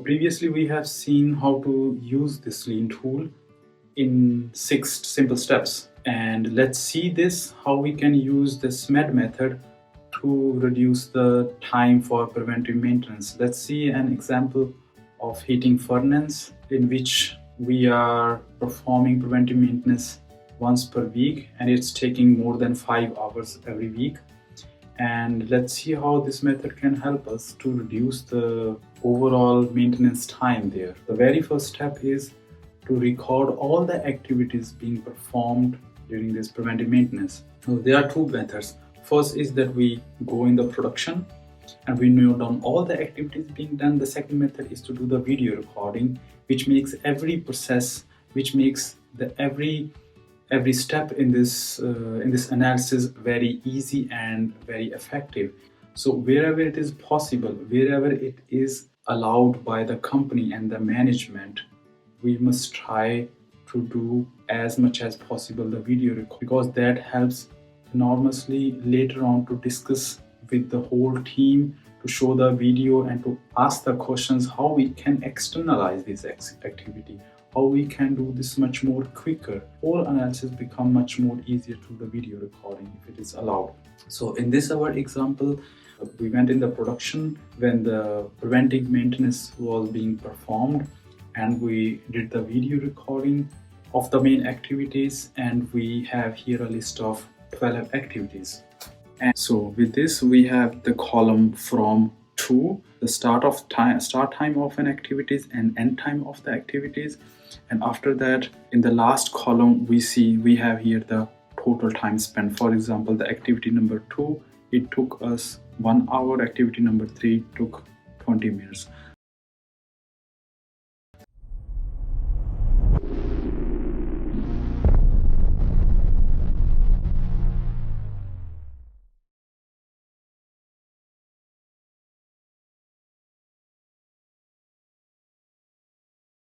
Previously we have seen how to use this lean tool in 6 simple steps, and let's see this how we can use the SMED method to reduce the time for preventive maintenance. Let's see an example of heating furnace in which we are performing preventive maintenance once per week, and it's taking more than 5 hours every week. And let's see how this method can help us to reduce the overall maintenance time there. The very first step is to record all the activities being performed during this preventive maintenance. So there are two methods. First is that we go in the production and we note down all the activities being done. The second method is to do the video recording, which makes every process, which makes the every step in this analysis very easy and very effective. So wherever it is possible, wherever it is allowed by the company and the management, we must try to do as much as possible the video record, because that helps enormously later on to discuss with the whole team, to show the video and to ask the questions how we can externalize this activity, how we can do this much more quicker. All analysis become much more easier through the video recording if it is allowed. So in this our example, we went in the production when the preventive maintenance was being performed, and we did the video recording of the main activities, and we have here a list of 12 activities. And so with this we have the column from to the start time of an activities and end time of the activities, and after that in the last column we have here the total time spent. For example, the activity number 2, it took us 1 hour, activity number 3 took 20 minutes.